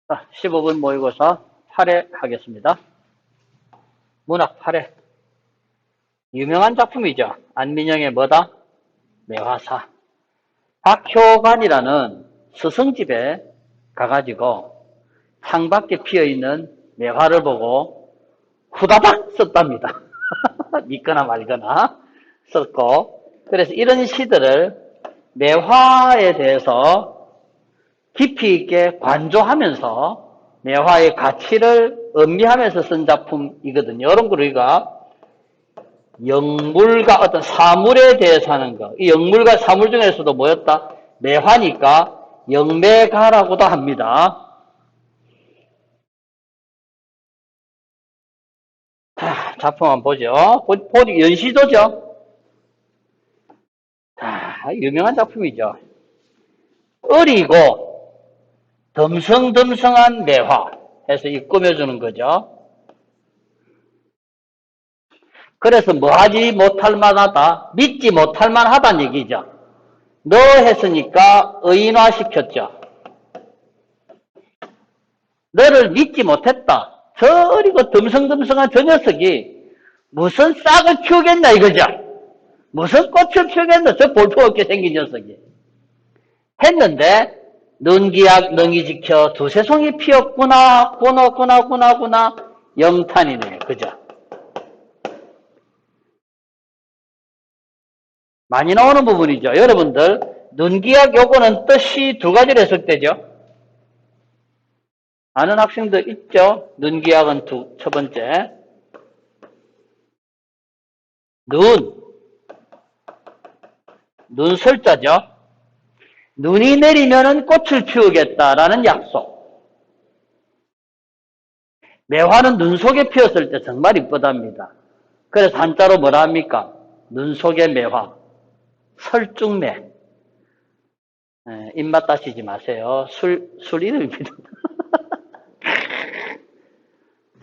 자, 15분 모의고사 8회 하겠습니다. 문학 8회. 유명한 작품이죠. 안민영의 뭐다? 매화사. 박효관이라는 스승집에 가가지고 창밖에 피어있는 매화를 보고 후다닥 썼답니다. 믿거나 말거나 썼고, 그래서 이런 시들을 매화에 대해서 깊이 있게 관조하면서 매화의 가치를 음미하면서 쓴 작품이거든요. 이런 걸 우리가 영물과 어떤 사물에 대해서 하는 거. 이 영물과 사물 중에서도 뭐였다? 매화니까 영매가라고도 합니다. 자, 작품 한번 보죠. 보니 연시도죠. 자, 유명한 작품이죠. 어리고 덤성덤성한 매화 해서 이 꾸며주는 거죠. 그래서 뭐 하지 못할 만하다, 믿지 못할 만하다는 얘기죠. 너 했으니까 의인화시켰죠. 너를 믿지 못했다. 저 어리고 덤성덤성한 저 녀석이 무슨 싹을 키우겠나 이거죠. 무슨 꽃을 피우겠나 저 볼품없게 생긴 녀석이. 했는데 능기약 능이 지켜 두세 송이 피었구나 구나 영탄이네. 그죠? 많이 나오는 부분이죠. 여러분들 능기약 요거는 뜻이 두 가지로 해석되죠. 아는 학생들 있죠? 능기약은 첫 번째 눈설자죠. 눈이 내리면은 꽃을 피우겠다라는 약속. 매화는 눈 속에 피었을 때 정말 이쁘답니다. 그래서 한자로 뭐라 합니까? 눈 속의 매화. 설중매. 입맛 따시지 마세요. 술 이름입니다.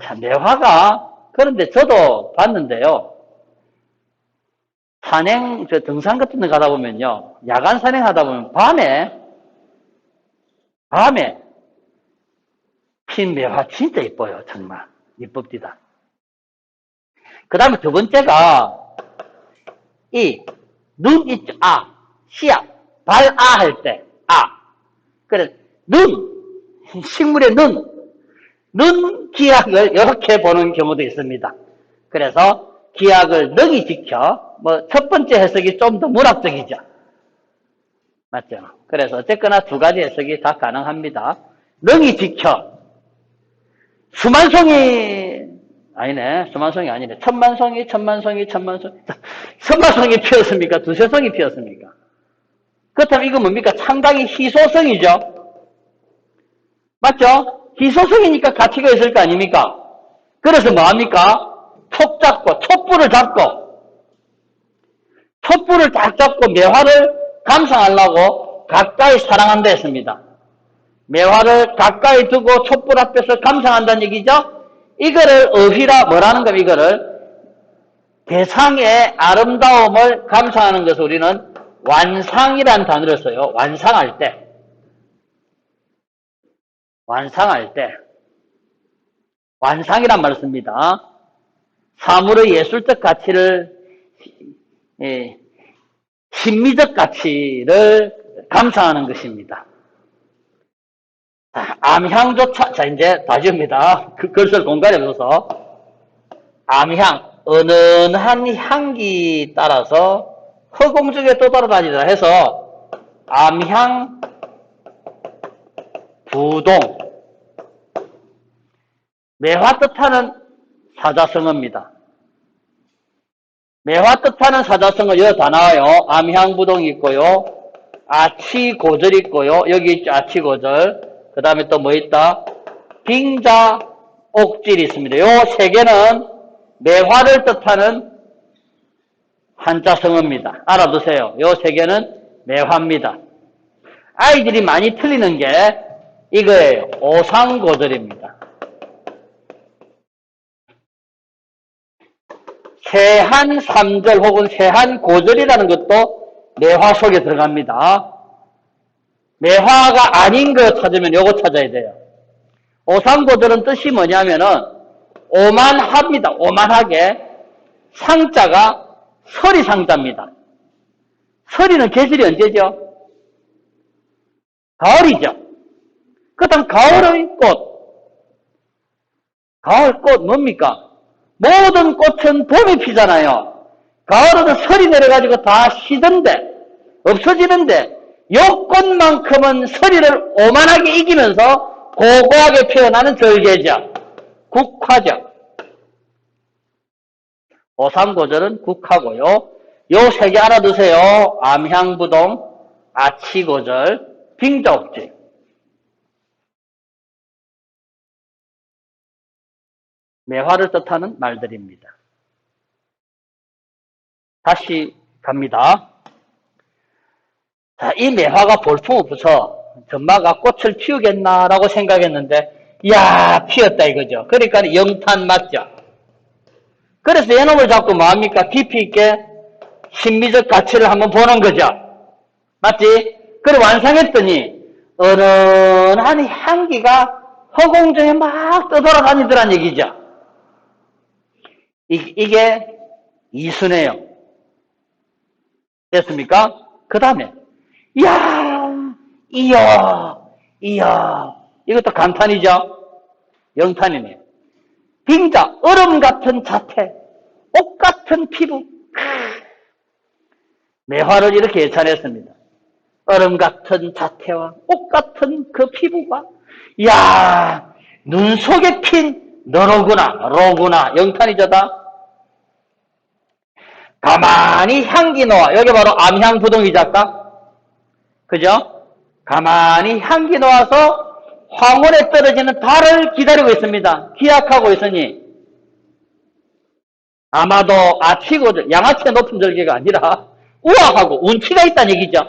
자, 매화가, 그런데 저도 봤는데요. 산행, 등산 같은 데 가다 보면요. 야간 산행하다 보면 밤에 핀 매화 진짜 이뻐요. 정말. 이쁩니다. 그 다음에 두 번째가, 눈 있죠. 씨앗. 할 때, 그래, 식물의 눈 기약을 이렇게 보는 경우도 있습니다. 그래서 기약을 능히 지켜, 첫 번째 해석이 좀 더 문학적이죠. 맞죠? 그래서 어쨌거나 두 가지 해석이 다 가능합니다. 능히 지켜. 수만송이 아니네. 천만송이 피었습니까? 두세 송이 피었습니까? 그렇다면 이거 뭡니까? 상당히 희소성이죠. 맞죠? 희소성이니까 가치가 있을 거 아닙니까? 그래서 뭐합니까? 촛불을 딱 잡고 매화를 감상하려고 가까이 사랑한다 했습니다. 매화를 가까이 두고 촛불 앞에서 감상한다는 얘기죠? 이거를 어휘라 뭐라는 겁니까? 이거를 대상의 아름다움을 감상하는 것을 우리는 완상이라는 단어를 써요. 완상할 때. 완상이란 말을 씁니다. 사물의 예술적 가치를, 심미적 가치를 감상하는 것입니다. 자, 암향조차, 이제 다시 옵니다. 글쓸 공간이 없어서. 암향, 은은한 향기 따라서 허공중에 떠돌아다니다 해서 암향 부동. 매화 뜻하는 사자성어입니다. 매화 뜻하는 사자성어 여기 다 나와요. 암향부동이 있고요. 아치고절이 있고요. 여기 있죠. 아치고절. 그 다음에 또 뭐 있다? 빙자, 옥질이 있습니다. 요 세 개는 매화를 뜻하는 한자성어입니다. 알아두세요. 요 세 개는 매화입니다. 아이들이 많이 틀리는 게 이거예요. 오상고절입니다. 세한삼절 혹은 세한고절이라는 것도 매화 속에 들어갑니다. 매화가 아닌 거 찾으면 요거 찾아야 돼요. 오상고절은 뜻이 뭐냐면은 오만합니다. 오만하게. 상자가 서리 상자입니다. 서리는 계절이 언제죠? 가을이죠. 그 다음 가을의 꽃. 가을 꽃 뭡니까? 모든 꽃은 봄에 피잖아요. 가을은 설이 내려가지고 다 시든데, 없어지는데, 요 꽃만큼은 서리를 오만하게 이기면서 고고하게 피어나는 절개죠. 국화죠. 오상고절은 국화고요. 요 세 개 알아두세요. 암향부동, 아치고절, 빙자옥지. 매화를 뜻하는 말들입니다. 다시 갑니다. 자, 이 매화가 볼품없어서 전마가 꽃을 피우겠나라고 생각했는데, 이야, 피었다 이거죠. 그러니까 영탄 맞죠? 그래서 얘놈을 잡고 뭐합니까? 깊이 있게 심미적 가치를 한번 보는 거죠. 맞지? 그래 완성했더니 은은한 향기가 허공 중에 막 떠돌아다니더란 얘기죠. 이게 이순해요. 됐습니까? 그 다음에 이야 이것도 감탄이죠. 영탄이네요. 빙자, 얼음 같은 자태, 옷 같은 피부. 매화를 이렇게 예찬했습니다. 얼음 같은 자태와 옷 같은 그 피부가, 이야, 눈 속에 핀 너로구나, 영탄이죠다. 가만히 향기 놓아, 여기 바로 암향부동이 작가, 그죠? 가만히 향기 놓아서 황혼에 떨어지는 달을 기다리고 있습니다. 기약하고 있으니 아마도 아치고 양아치가 높은 절개가 아니라 우아하고 운치가 있다는 얘기죠.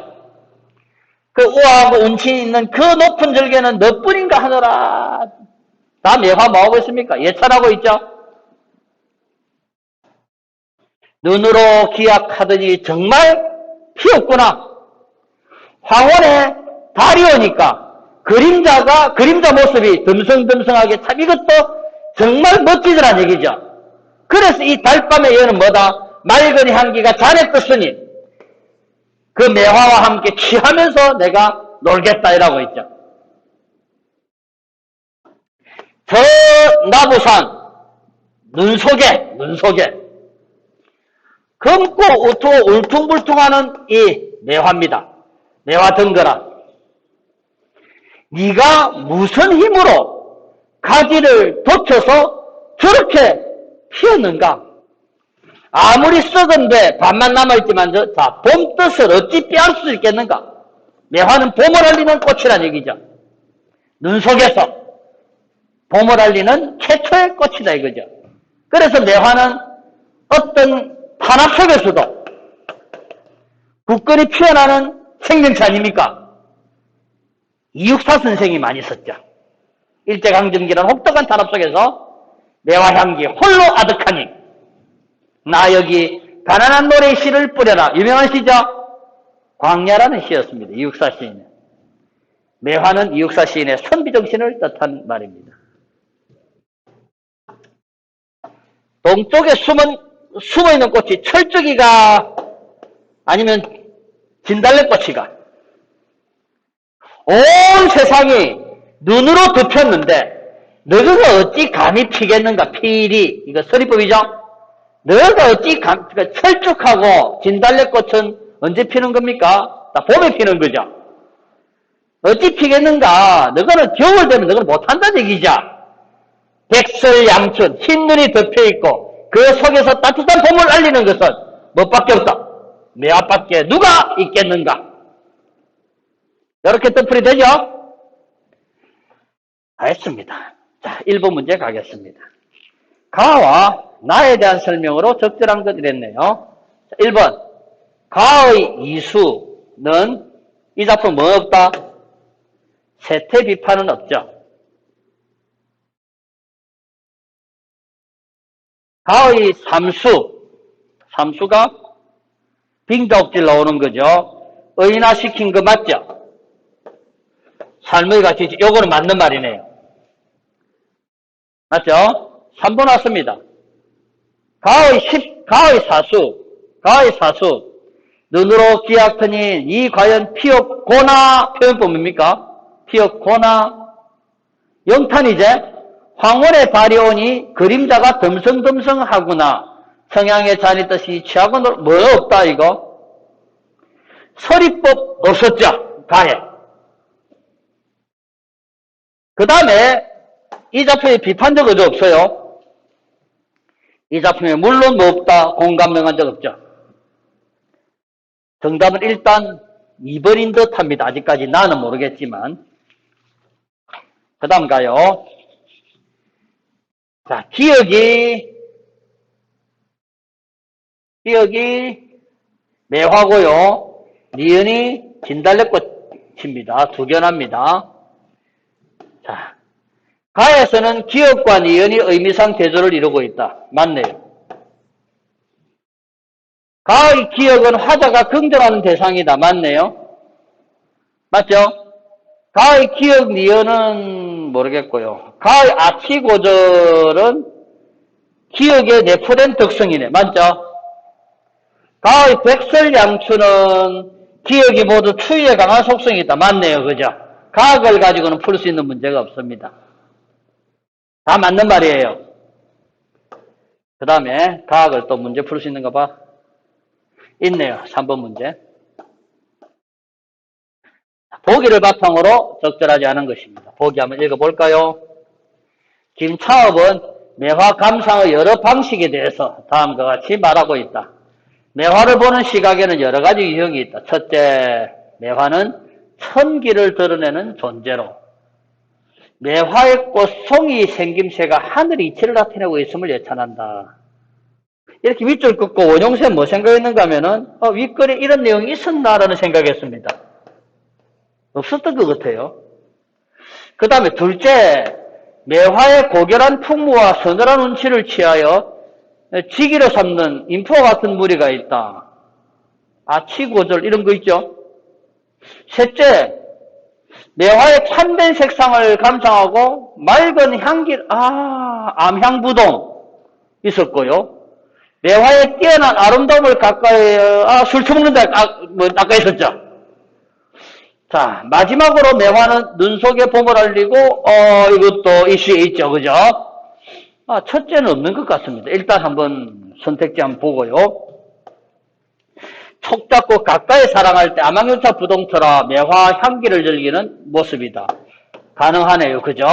그 우아하고 운치 있는 그 높은 절개는 너뿐인가 하노라. 다 매화 뭐하고 있습니까? 예찬하고 있죠. 눈으로 기약하더니 정말 피었구나. 황혼에 달이 오니까 그림자 모습이 듬성듬성하게 참 이것도 정말 멋지더란 얘기죠. 그래서 이 달밤의 여는 뭐다? 맑은 향기가 잔에 떴으니 그 매화와 함께 취하면서 내가 놀겠다 이라고 했죠. 저 나부산 눈 속에 검고 울퉁불퉁하는 이 매화입니다. 매화 덩거라. 네가 무슨 힘으로 가지를 돋쳐서 저렇게 피었는가? 아무리 썩은데 반만 남아있지만 자, 봄 뜻을 어찌 빼앗을 수 있겠는가? 매화는 봄을 알리는 꽃이란 얘기죠. 눈 속에서 봄을 알리는 최초의 꽃이다 이거죠. 그래서 매화는 어떤 탄압 속에서도 굳건히 피어나는 생명체 아닙니까? 이육사 선생이 많이 썼죠. 일제강점기란 혹독한 탄압 속에서 매화향기 홀로 아득하니 나 여기 가난한 노래의 씨를 뿌려라. 유명한 시죠? 광야라는 시였습니다. 이육사 시인은. 매화는 이육사 시인의 선비정신을 뜻한 말입니다. 동쪽에 숨어있는 꽃이 철쭉이가 아니면 진달래꽃이가 온 세상이 눈으로 덮였는데 너가 어찌 감히 피겠는가? 피리 이거 서리법이죠. 너가 어찌 철쭉하고 진달래꽃은 언제 피는 겁니까? 다 봄에 피는 거죠. 어찌 피겠는가? 너가는 겨울 되면 너는 못한다는 얘기죠. 백설양춘 흰눈이 덮여있고 그 속에서 따뜻한 봄을 알리는 것은 뭐밖에 없다. 매화밖에 누가 있겠는가? 이렇게 뜻풀이 되죠? 알겠습니다. 자, 1번 문제 가겠습니다. 가와 나에 대한 설명으로 적절한 것 이랬네요. 자, 1번 가의 이수는 이 작품 뭐 없다? 세태 비판은 없죠. 가의 삼수가 빙자옥질 나오는 거죠. 의인화시킨 거 맞죠? 삶의 가치, 요거는 맞는 말이네요. 맞죠? 3번 왔습니다. 가의 사수. 눈으로 기약하니 이 과연 피었고나 표현법 뭡니까? 피었고나 영탄이제 황혼의 발이 오니 그림자가 덤성덤성하구나 성향의 잔이 뜻이 취하고는 뭐 없다 이거? 서리법 없었죠. 가에. 그 다음에 이 작품에 비판적 의도 없어요. 이 작품에 물론 뭐 없다 공감명한 적 없죠. 정답은 일단 2번인 듯 합니다. 아직까지 나는 모르겠지만. 그 다음 가요. 자, 기억이 매화고요. 니은이 진달래꽃입니다. 두 견합니다. 자, 가에서는 기억과 니은이 의미상 대조를 이루고 있다. 맞네요. 가의 기억은 화자가 긍정하는 대상이다. 맞네요. 맞죠? 가의 기억 니은은 모르겠고요. 가의 아치고절은 기억에 내포된 특성이네. 맞죠? 가의 백설양추는 기억이 모두 추위에 강한 속성이 있다. 맞네요. 그죠? 가학을 가지고는 풀 수 있는 문제가 없습니다. 다 맞는 말이에요. 그 다음에 가학을 또 문제 풀 수 있는 거 봐. 있네요. 3번 문제. 보기를 바탕으로 적절하지 않은 것입니다. 보기 한번 읽어볼까요? 김차업은 매화 감상의 여러 방식에 대해서 다음과 같이 말하고 있다. 매화를 보는 시각에는 여러 가지 유형이 있다. 첫째, 매화는 천기를 드러내는 존재로 매화의 꽃 송이 생김새가 하늘의 이치를 나타내고 있음을 예찬한다. 이렇게 밑줄 긋고 원용세 뭐 생각했는가 하면은 윗글에 이런 내용이 있었나라는 생각했습니다. 없었던 것 같아요. 그 다음에 둘째, 매화의 고결한 풍무와 서늘한 운치를 취하여 직위로 삼는 인포와 같은 무리가 있다. 아치고절 이런 거 있죠. 셋째, 매화의 참된 색상을 감상하고 맑은 향기, 암향부동 있었고요. 매화의 뛰어난 아름다움을 가까이, 술 처먹는다, 아까 있었죠. 자, 마지막으로 매화는 눈 속에 봄을 알리고, 이것도 이슈에 있죠. 그죠? 첫째는 없는 것 같습니다. 일단 한번 선택지 한번 보고요. 촉 잡고 가까이 사랑할 때 암황연차 부동터라 매화 향기를 즐기는 모습이다. 가능하네요. 그죠?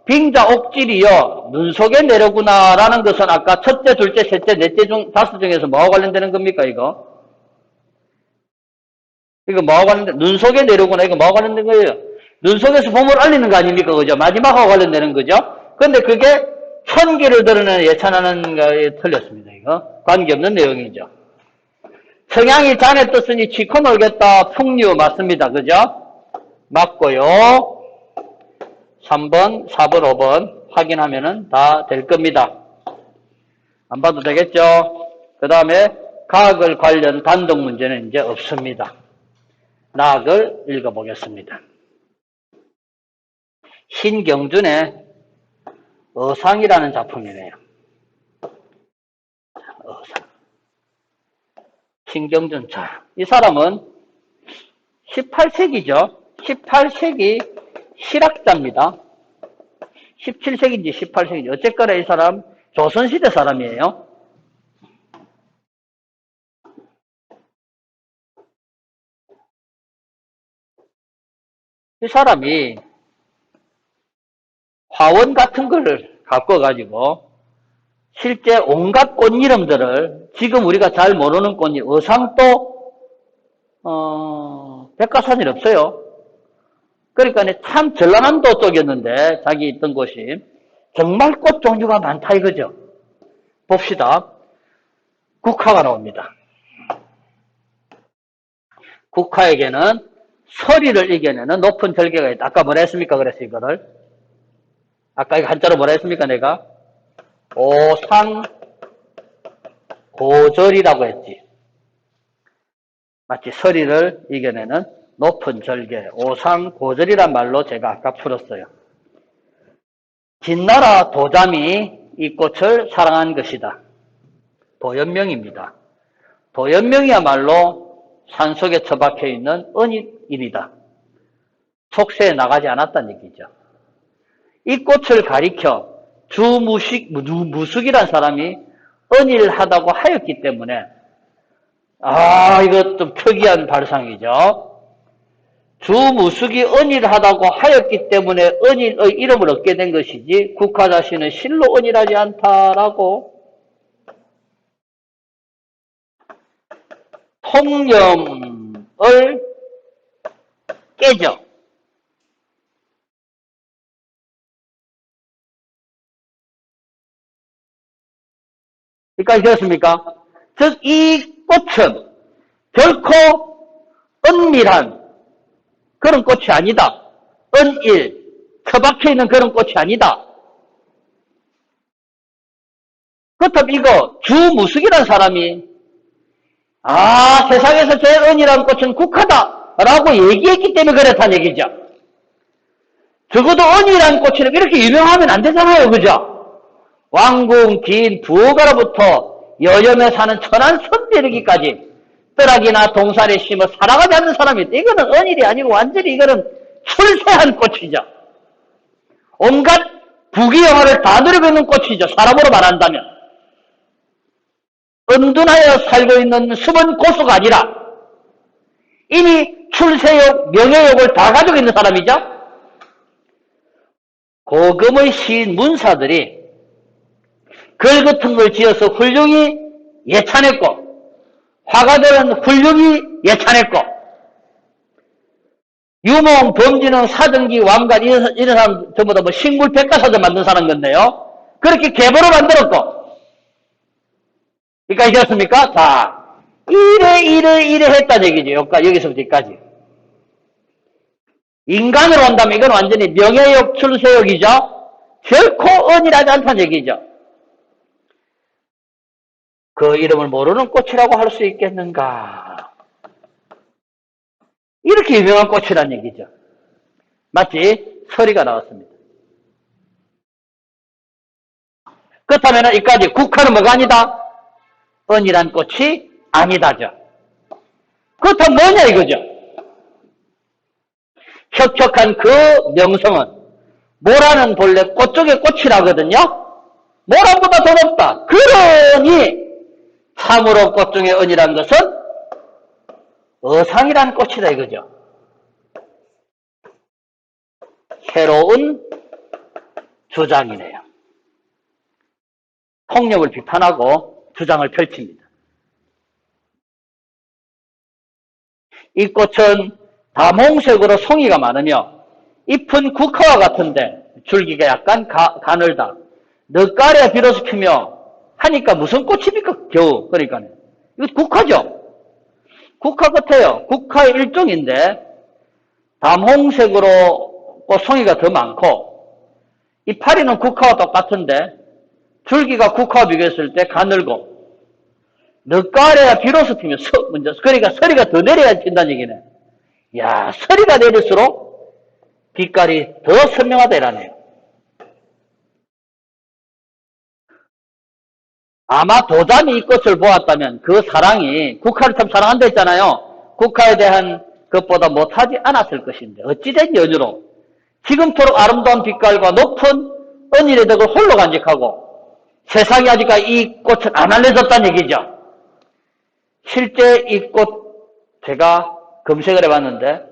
빙자 옥질이요. 눈 속에 내려구나 라는 것은 아까 첫째, 둘째, 셋째, 넷째 중 다섯 중에서 뭐와 관련되는 겁니까 이거? 이거 뭐와 관련된, 눈 속에 내려구나 이거 뭐와 관련된 거예요? 눈 속에서 봄을 알리는 거 아닙니까? 그죠? 마지막하고 관련되는 거죠? 근데 그게 천기를 드러내는 예찬하는 거에 틀렸습니다. 이거 관계없는 내용이죠. 성향이 잔에 떴으니 취코 놀겠다. 풍류 맞습니다. 그죠? 맞고요. 3번, 4번, 5번 확인하면은 다 될 겁니다. 안 봐도 되겠죠? 그 다음에 가학을 관련 단독 문제는 이제 없습니다. 나학을 읽어보겠습니다. 신경준의 어상이라는 작품이네요. 어상. 신경준. 자, 이 사람은 18세기죠. 18세기 실학자입니다. 17세기인지 18세기인지 어쨌거나 이 사람 조선시대 사람이에요. 이 사람이 화원 같은 걸 갖고 가지고 실제 온갖 꽃 이름들을 지금 우리가 잘 모르는 꽃 이름, 어상도 백과사전이 없어요. 그러니까 참 전라남도 쪽이었는데 자기 있던 곳이 정말 꽃 종류가 많다 이거죠. 봅시다. 국화가 나옵니다. 국화에게는 서리를 이겨내는 높은 절개가 있다. 아까 뭐라 했습니까? 그래서 이거를 아까 이거 한자로 뭐라 했습니까? 내가 오상고절이라고 했지. 마치 서리를 이겨내는 높은 절개, 오상고절이란 말로 제가 아까 풀었어요. 진나라 도잠이 이 꽃을 사랑한 것이다. 도연명입니다. 도연명이야말로 산속에 처박혀 있는 은인이다. 속세에 나가지 않았다는 얘기죠. 이 꽃을 가리켜 무숙이란 사람이 은일하다고 하였기 때문에 이거 좀 특이한 발상이죠. 주무숙이 은일하다고 하였기 때문에 은일의 이름을 얻게 된 것이지 국화 자신은 실로 은일하지 않다라고 통념을 깨죠. 여기까지 되었습니까? 즉, 이 꽃은 결코 은밀한 그런 꽃이 아니다. 은일, 처박혀 있는 그런 꽃이 아니다. 그렇다면 이거 주무숙이라는 사람이 세상에서 제일 은일한 꽃은 국화다 라고 얘기했기 때문에 그렇다는 얘기죠. 적어도 은일한 꽃이라고 이렇게 유명하면 안 되잖아요. 그죠? 왕궁, 긴, 부호가로부터 여염에 사는 천한 선비르기까지 뜨락이나 동산에 심어 살아가지 않는 사람이 있다. 이거는 은일이 아니고 완전히 이거는 출세한 꽃이죠. 온갖 부귀영화를 다 누리고 있는 꽃이죠. 사람으로 말한다면. 은둔하여 살고 있는 숨은 고수가 아니라 이미 출세욕, 명예욕을 다 가지고 있는 사람이죠. 고금의 시인 문사들이 글 같은 걸 지어서 훌륭히 예찬했고 화가들은 훌륭히 예찬했고 유몽, 범진흥, 사등기, 왕관 이런 사람 전부 다 식물 백과사전 만든 사람 건데요. 그렇게 계보로 만들었고 여기까지 되었습니까? 자, 이래 했다는 얘기죠. 여기서부터 여기까지. 인간으로 한다면 이건 완전히 명예욕, 출세욕이죠. 결코 은일하지 않다는 얘기죠. 그 이름을 모르는 꽃이라고 할 수 있겠는가? 이렇게 유명한 꽃이란 얘기죠. 마치 서리가 나왔습니다. 그렇다면 여기까지 국화는 뭐가 아니다? 은일한 꽃이 아니다죠. 그렇다면 뭐냐 이거죠. 혁혁한 그 명성은 모라는 본래 꽃 쪽의 꽃이라거든요. 모라보다 더 높다. 그러니 참으로 꽃 중에 은이란 것은 어상이란 꽃이다 이거죠. 새로운 주장이네요. 통념을 비판하고 주장을 펼칩니다. 이 꽃은 다몽색으로 송이가 많으며 잎은 국화와 같은데 줄기가 약간 가늘다. 늦가을에 비로소 피며 하니까 무슨 꽃입니까? 겨우. 그러니까 이거 국화죠. 국화 같아요. 국화의 일종인데 담홍색으로 꽃송이가 더 많고 이파리는 국화와 똑같은데 줄기가 국화와 비교했을 때 가늘고 늦가을에야 비로소 피며 먼저 그러니까 서리가 더 내려야 핀다는 얘기네. 야, 서리가 내릴수록 빛깔이 더 선명하다 이라네요. 아마 도잠이 이 꽃을 보았다면 그 사랑이 국화를 참 사랑한다 했잖아요. 국화에 대한 것보다 못하지 않았을 것인데 어찌된 연유로 지금토록 아름다운 빛깔과 높은 은일의 덕을 홀로 간직하고 세상에 아직까지 이 꽃은 안 알려졌다는 얘기죠. 실제 이 꽃 제가 검색을 해봤는데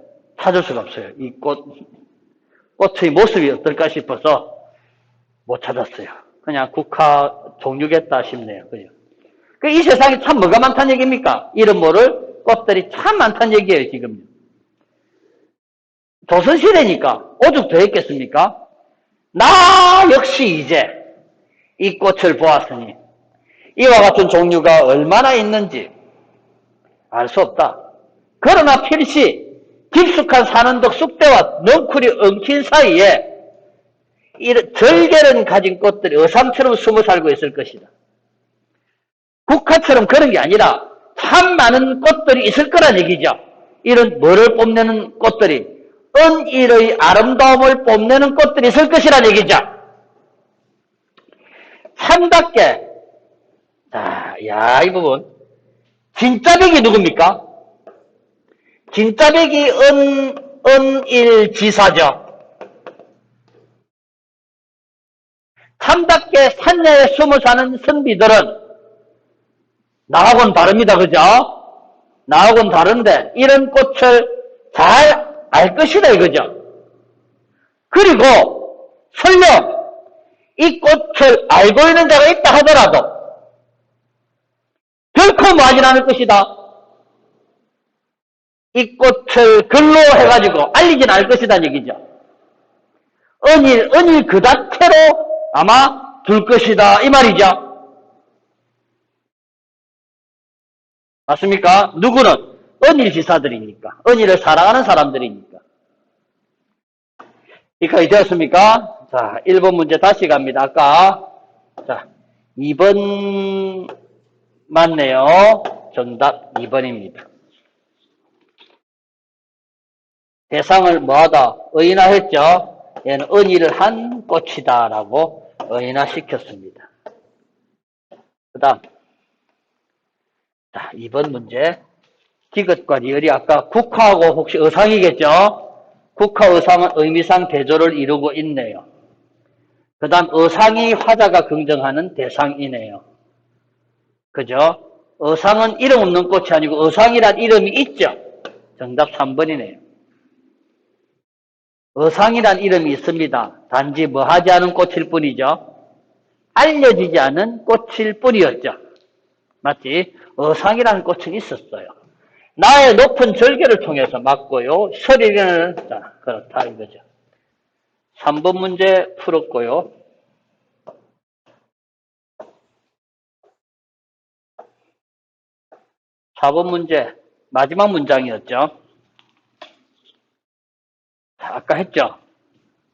찾을 수가 없어요. 이 꽃의 모습이 어떨까 싶어서 못 찾았어요. 그냥 국화 종류겠다 싶네요. 그죠? 이 세상에 참 뭐가 많다는 얘기입니까? 이름 모를 꽃들이 참 많다는 얘기예요, 지금. 조선시대니까 오죽 더 했겠습니까? 나 역시 이제 이 꽃을 보았으니 이와 같은 종류가 얼마나 있는지 알 수 없다. 그러나 필시 깊숙한 산원덕 쑥대와 넝쿨이 엉킨 사이에 이런 절개는 가진 꽃들이 어삼처럼 숨어 살고 있을 것이다. 국화처럼 그런 게 아니라 참 많은 꽃들이 있을 거란 얘기죠. 이런 뭐를 뽐내는 꽃들이 은일의 아름다움을 뽐내는 꽃들이 있을 것이란 얘기죠. 참답게. 자, 야, 이 부분. 진짜백이 누굽니까? 진짜백이 은일지사죠. 참답게 산야에 숨어 사는 선비들은 나하고는 다릅니다. 그죠? 나하고는 다른데 이런 꽃을 잘 알 것이다 이거죠. 그리고 설령 이 꽃을 알고 있는 자가 있다 하더라도 결코 뭐하진 않을 것이다. 이 꽃을 글로 해가지고 알리진 않을 것이다 얘기죠. 은일 그 자체로 아마 둘 것이다 이 말이죠. 맞습니까? 누구는? 은일지사들이니까. 은일을 사랑하는 사람들이니까. 이까지 되었습니까? 자, 1번 문제 다시 갑니다. 아까 자 2번 맞네요. 정답 2번입니다. 대상을 뭐하다? 의인화했죠. 얘는 은일을 한 꽃이다 라고 의인화시켰습니다. 그 다음 자 2번 문제 디귿과 리을이 아까 국화하고 혹시 의상이겠죠? 국화 의상은 의미상 대조를 이루고 있네요. 그 다음 의상이 화자가 긍정하는 대상이네요. 그죠? 의상은 이름 없는 꽃이 아니고 의상이란 이름이 있죠. 정답 3번이네요. 의상이란 이름이 있습니다. 단지 뭐 하지 않은 꽃일 뿐이죠. 알려지지 않은 꽃일 뿐이었죠. 맞지? 의상이라는 꽃은 있었어요. 나의 높은 절개를 통해서 맞고요. 서리는 그렇다 이거죠. 3번 문제 풀었고요. 4번 문제 마지막 문장이었죠. 아까 했죠.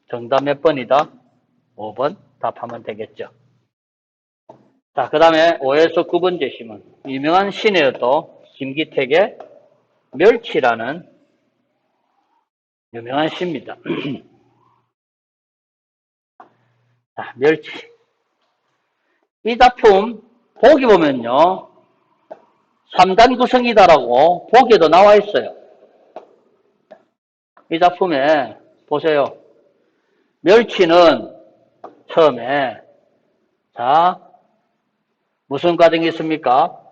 정답 몇 번이다? 5번 답하면 되겠죠. 자, 그 다음에 5에서 9번 제시문. 유명한 시네요 또 김기택의 멸치라는 유명한 시입니다. 자, 멸치. 이 작품 보기 보면요. 3단 구성이다라고 보기에도 나와 있어요. 이 작품에 보세요. 멸치는 처음에 자 무슨 과정이 있습니까?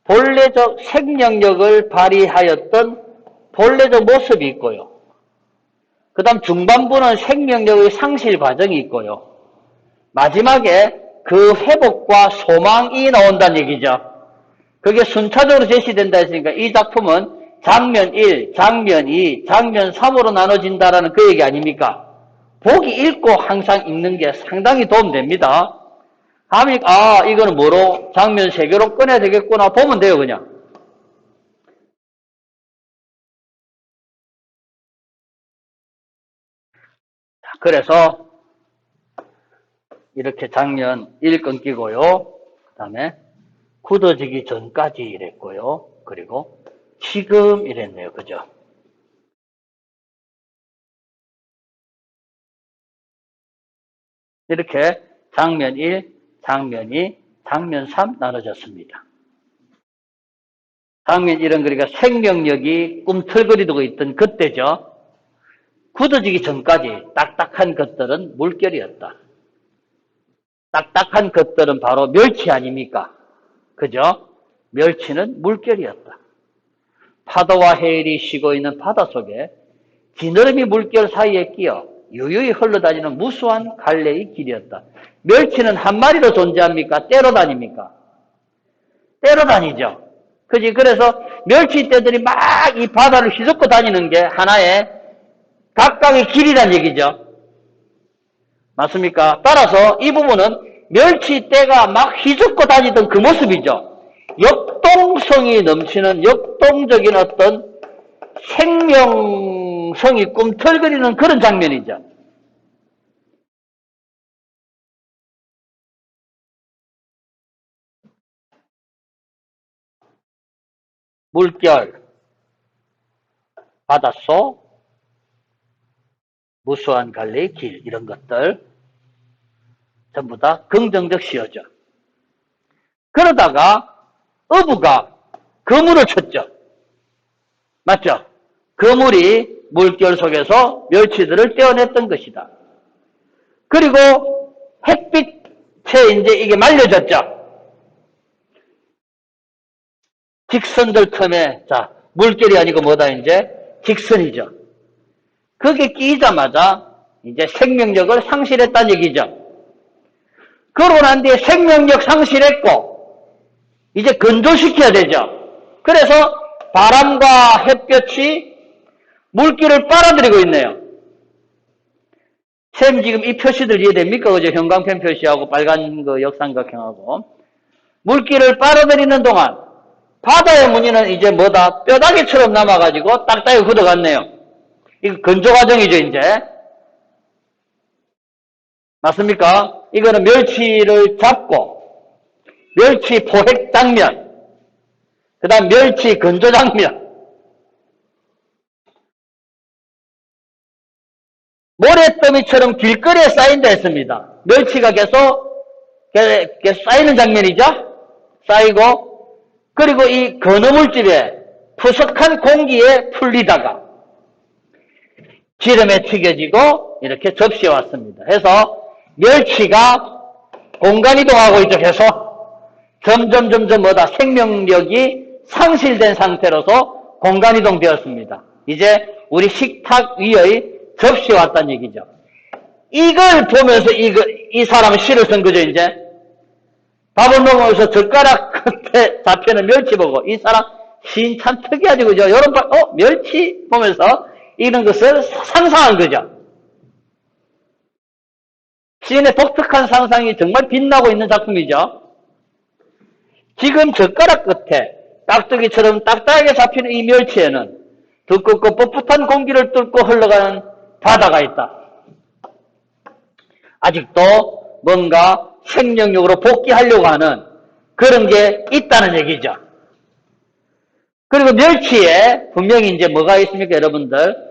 본래적 생명력을 발휘하였던 본래적 모습이 있고요. 그 다음 중반부는 생명력의 상실 과정이 있고요. 마지막에 그 회복과 소망이 나온다는 얘기죠. 그게 순차적으로 제시된다 했으니까 이 작품은 장면 1, 장면 2, 장면 3으로 나눠진다라는 그 얘기 아닙니까? 보기 읽고 항상 읽는 게 상당히 도움됩니다. 아, 이거는 뭐로? 장면 3개로 꺼내야 되겠구나. 보면 돼요, 그냥. 그래서 이렇게 장면 1 끊기고요. 그 다음에 굳어지기 전까지 이랬고요. 그리고 지금 이랬네요. 그죠? 이렇게 장면 1, 장면 2, 장면 3 나눠졌습니다. 장면 1은 그러니까 생명력이 꿈틀거리고 있던 그때죠. 굳어지기 전까지 딱딱한 것들은 물결이었다. 딱딱한 것들은 바로 멸치 아닙니까? 그죠? 멸치는 물결이었다. 파도와 해일이 쉬고 있는 바다 속에 지느러미 물결 사이에 끼어 유유히 흘러다니는 무수한 갈래의 길이었다. 멸치는 한 마리로 존재합니까? 떼로 다닙니까? 떼로 다니죠. 그지? 그래서 멸치떼들이 막 이 바다를 휘젓고 다니는 게 하나의 각각의 길이란 얘기죠. 맞습니까? 따라서 이 부분은 멸치떼가 막 휘젓고 다니던 그 모습이죠. 역동성이 넘치는 역동적인 어떤 생명성이 꿈틀거리는 그런 장면이죠. 물결, 바닷속, 무수한 갈래의 길 이런 것들 전부 다 긍정적 시어죠. 그러다가 어부가 그물을 쳤죠. 맞죠? 그물이 물결 속에서 멸치들을 떼어냈던 것이다. 그리고 햇빛에 이제 이게 말려졌죠. 직선들 틈에, 자, 물결이 아니고 뭐다, 이제? 직선이죠. 그게 끼자마자 이제 생명력을 상실했다는 얘기죠. 그러고 난 뒤에 생명력 상실했고, 이제 건조시켜야 되죠. 그래서 바람과 햇볕이 물기를 빨아들이고 있네요. 쌤 지금 이 표시들 이해됩니까? 그죠? 형광펜 표시하고 빨간 그 역삼각형하고. 물기를 빨아들이는 동안 바다의 무늬는 이제 뭐다? 뼈다귀처럼 남아가지고 딱딱이 굳어갔네요. 이거 건조 과정이죠, 이제. 맞습니까? 이거는 멸치를 잡고, 멸치 포획 장면, 그 다음 멸치 건조 장면. 모래더미처럼 길거리에 쌓인다 했습니다. 멸치가 계속 쌓이는 장면이죠? 쌓이고, 그리고 이 건어물집에 푸석한 공기에 풀리다가 기름에 튀겨지고 이렇게 접시에 왔습니다. 해서 멸치가 공간이동하고 있죠. 계속 점점 뭐다 생명력이 상실된 상태로서 공간이동 되었습니다. 이제 우리 식탁 위의 접시에 왔다는 얘기죠. 이걸 보면서 이 사람은 시를 쓴 거죠. 이제 밥을 먹으면서 젓가락 끝에 잡히는 멸치 보고 이 사람 시인 참 특이하지, 그죠? 여러분 멸치 보면서 이런 것을 상상한 거죠. 시인의 독특한 상상이 정말 빛나고 있는 작품이죠. 지금 젓가락 끝에 깍두기처럼 딱딱하게 잡히는 이 멸치에는 두껍고 뻣뻣한 공기를 뚫고 흘러가는 바다가 있다. 아직도 뭔가 생명력으로 복귀하려고 하는 그런 게 있다는 얘기죠. 그리고 멸치에 분명히 이제 뭐가 있습니까, 여러분들?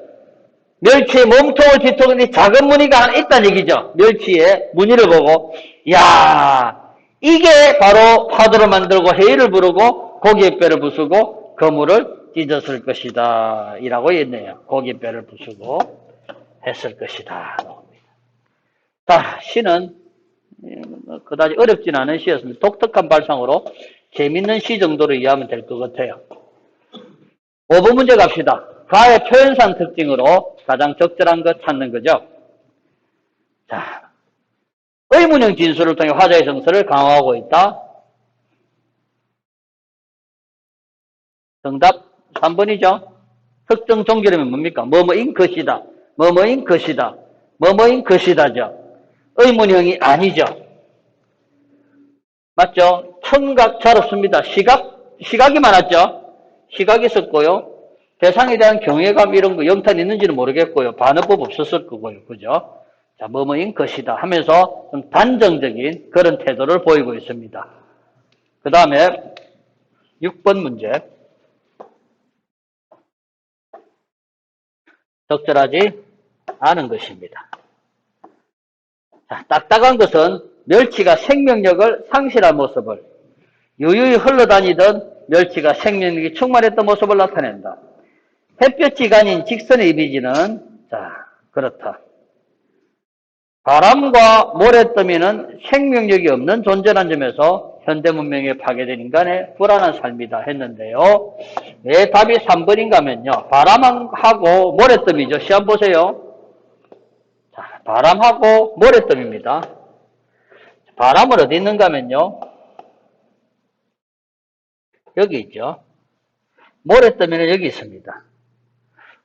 멸치의 몸통을 뒤통수는 작은 무늬가 하나 있다는 얘기죠. 멸치의 무늬를 보고, 야, 이게 바로 파도를 만들고 회의를 부르고 고기의 뼈를 부수고 거물을 찢었을 것이다. 이라고 했네요. 고기의 뼈를 부수고 했을 것이다. 자, 시는 그다지 어렵진 않은 시였습니다. 독특한 발상으로 재밌는 시 정도로 이해하면 될 것 같아요. 5번 문제 갑시다. 가의 표현상 특징으로 가장 적절한 것 찾는 거죠. 자, 의문형 진술을 통해 화자의 정서를 강화하고 있다. 정답 3번이죠. 특정 종결이면 뭡니까? 뭐뭐인 것이다. 뭐뭐인 것이다. 뭐뭐인 것이다죠. 의문형이 아니죠. 맞죠? 청각 잘 없습니다. 시각이 많았죠. 시각이 있었고요. 대상에 대한 경외감 이런 거 영탄 있는지는 모르겠고요. 반어법 없었을 거고요. 그죠? 자, 뭐뭐인 것이다 하면서 좀 단정적인 그런 태도를 보이고 있습니다. 그 다음에 6번 문제. 적절하지 않은 것입니다. 자, 딱딱한 것은 멸치가 생명력을 상실한 모습을, 유유히 흘러다니던 멸치가 생명력이 충만했던 모습을 나타낸다. 햇볕이 가닌 직선의 이미지는, 자, 그렇다. 바람과 모래더미는 생명력이 없는 존재라는 점에서 현대 문명에 파괴된 인간의 불안한 삶이다 했는데요. 왜 답이 3번인가 하면요. 바람하고 모래더미죠. 시험 보세요. 자, 바람하고 모래더미입니다. 바람은 어디 있는가 하면요. 여기 있죠. 모래더미는 여기 있습니다.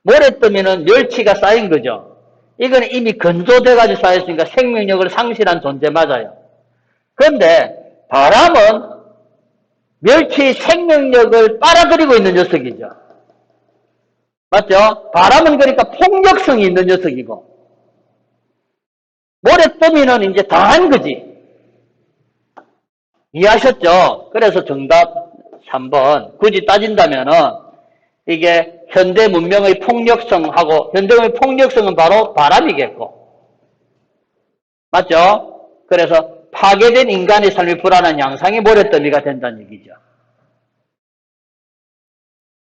모래더미는 멸치가 쌓인 거죠. 이건 이미 건조돼가지고 쌓였으니까 생명력을 상실한 존재 맞아요. 그런데 바람은 멸치의 생명력을 빨아들이고 있는 녀석이죠. 맞죠? 바람은 그러니까 폭력성이 있는 녀석이고, 모래더미는 이제 당한 거지. 이해하셨죠? 그래서 정답 3번. 굳이 따진다면은 이게 현대 문명의 폭력성하고, 현대의 폭력성은 바로 바람이겠고. 맞죠? 그래서 파괴된 인간의 삶이 불안한 양상의 모래더미가 된다는 얘기죠.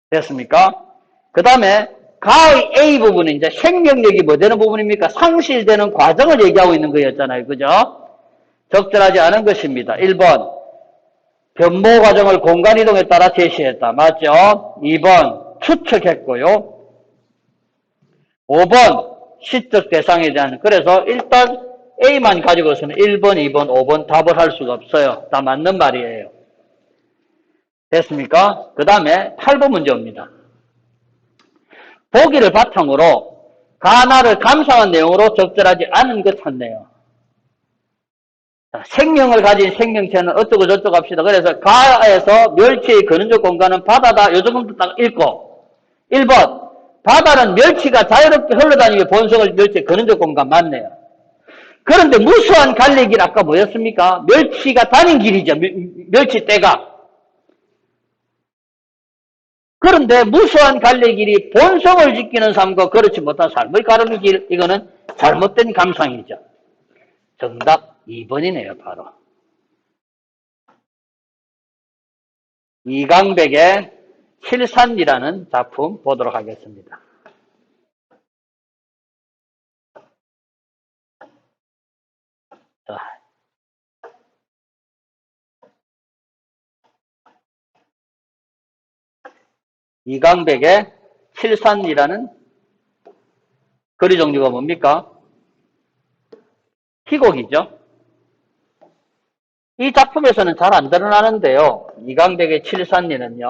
됐습니까? 그 다음에 가의 A 부분은 이제 생명력이 뭐 되는 부분입니까? 상실되는 과정을 얘기하고 있는 거였잖아요. 그죠? 적절하지 않은 것입니다. 1번 변모 과정을 공간이동에 따라 제시했다. 맞죠? 2번 추측했고요. 5번 시적 대상에 대한, 그래서 일단 A만 가지고서는 1번, 2번, 5번 답을 할 수가 없어요. 다 맞는 말이에요. 됐습니까? 그 다음에 8번 문제입니다. 보기를 바탕으로 가나를 감상한 내용으로 적절하지 않은 것 찾네요. 자, 생명을 가진 생명체는 어쩌고 저쩌고 합시다. 그래서 가에서 멸치의 근원적 공간은 바다다. 요 정도 딱 읽고 1번 바다는 멸치가 자유롭게 흘러다니며 본성을 멸치의 근원적 공간 맞네요. 그런데 무수한 갈래길 아까 뭐였습니까? 멸치가 다닌 길이죠. 멸치떼가. 그런데 무수한 갈래길이 본성을 지키는 삶과 그렇지 못한 삶을 가르는 길, 이거는 잘못된 감상이죠. 정답 2번이네요, 바로. 이강백의 칠산이라는 작품 보도록 하겠습니다. 자. 이강백의 칠산이라는 거리 종류가 뭡니까? 희곡이죠. 이 작품에서는 잘 안 드러나는데요. 이강백의 칠산리는요.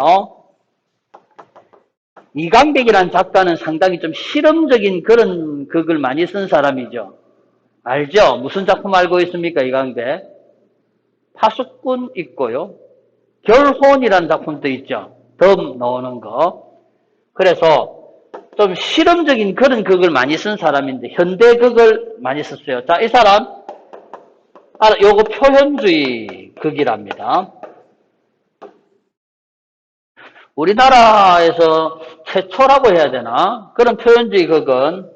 이강백이라는 작가는 상당히 좀 실험적인 그런 극을 많이 쓴 사람이죠. 알죠? 무슨 작품 알고 있습니까? 이강백. 파수꾼 있고요. 결혼이라는 작품도 있죠. 덤 나오는 거. 그래서 좀 실험적인 그런 극을 많이 쓴 사람인데 현대 극을 많이 썼어요. 자, 이 사람 요거 표현주의 극이랍니다. 우리나라에서 최초라고 해야 되나? 그런 표현주의 극은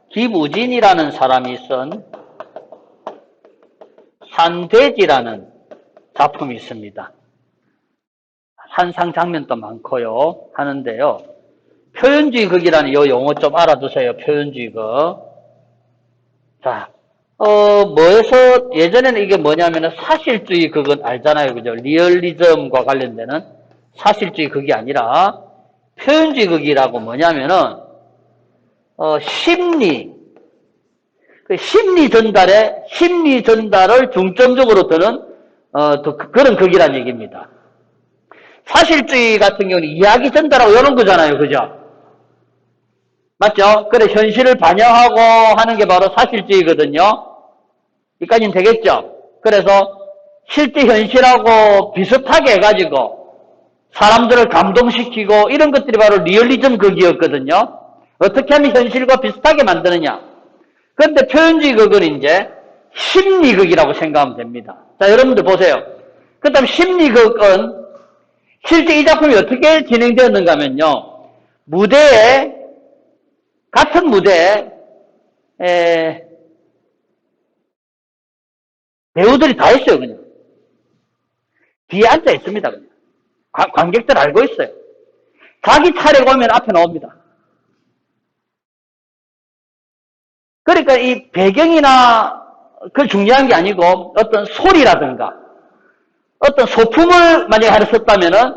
김우진이라는 사람이 쓴 산돼지라는 작품이 있습니다. 환상 장면도 많고요. 하는데요. 표현주의 극이라는 요 용어 좀 알아두세요. 표현주의 극. 자, 뭐에서, 예전에는 이게 뭐냐면은 사실주의 극은 알잖아요. 그죠? 리얼리즘과 관련되는 사실주의 극이 아니라 표현주의 극이라고 뭐냐면은, 심리 전달을 중점적으로 두는, 그런 극이란 얘기입니다. 사실주의 같은 경우는 이야기 전달하고 이런 거잖아요. 그죠? 맞죠? 그래, 현실을 반영하고 하는 게 바로 사실주의거든요. 여기까지는 되겠죠? 그래서 실제 현실하고 비슷하게 해가지고 사람들을 감동시키고 이런 것들이 바로 리얼리즘 극이었거든요. 어떻게 하면 현실과 비슷하게 만드느냐. 그런데 표현주의 극은 이제 심리극이라고 생각하면 됩니다. 자, 여러분들 보세요. 그 다음 심리극은 실제 이 작품이 어떻게 진행되었는가 하면요. 같은 무대에 배우들이 다 있어요, 그냥. 뒤에 앉아 있습니다, 그냥. 관객들 알고 있어요. 자기 차례가 오면 앞에 나옵니다. 그러니까 이 배경이나 그 중요한 게 아니고 어떤 소리라든가 어떤 소품을 만약에 하나 썼다면은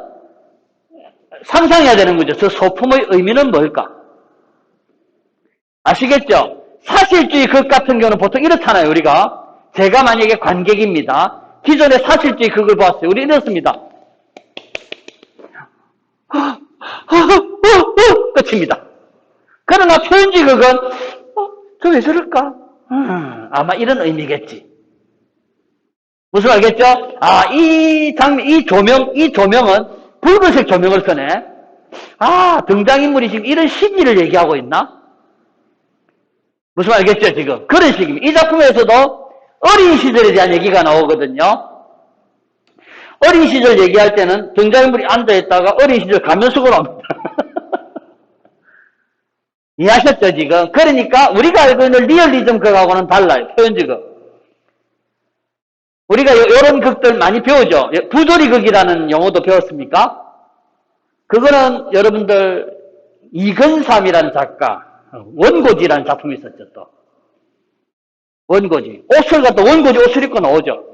상상해야 되는 거죠. 저 소품의 의미는 뭘까? 아시겠죠? 사실주의 극 같은 경우는 보통 이렇잖아요, 우리가. 제가 만약에 관객입니다. 기존의 사실주의 극을 보았어요. 우리 이렇습니다. 끝입니다. 그러나 표현주의 극은 저 왜 저럴까? 아마 이런 의미겠지. 무슨 알겠죠? 이 조명은 붉은색 조명을 쓰네. 등장인물이 지금 이런 시기를 얘기하고 있나? 무슨 알겠죠, 지금? 그런 식입니다. 이 작품에서도 어린 시절에 대한 얘기가 나오거든요. 어린 시절 얘기할 때는 등장인물이 앉아있다가 어린 시절 가면 속으로 옵니다. 이해하셨죠, 지금? 그러니까 우리가 알고 있는 리얼리즘 극하고는 달라요, 표현주의 극. 우리가 이런 극들 많이 배우죠. 부조리극이라는 용어도 배웠습니까? 그거는 여러분들 이근삼이라는 작가, 원고지라는 작품이 있었죠, 또. 원고지. 옷을 갖다 원고지 옷을 입고 나오죠.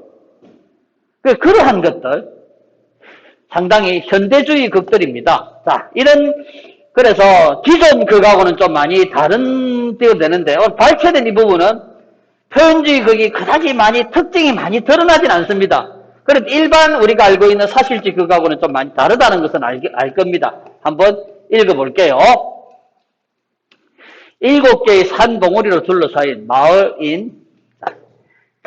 그러한 것들, 상당히 현대주의 극들입니다. 자, 그래서 기존 극하고는 좀 많이 다른 띄가 되는데, 발췌된 이 부분은 표현주의 극이 그다지 특징이 많이 드러나진 않습니다. 그래도 일반 우리가 알고 있는 사실주의 극하고는 좀 많이 다르다는 것은 알 겁니다. 한번 읽어볼게요. 7개의 산 봉우리로 둘러싸인 마을인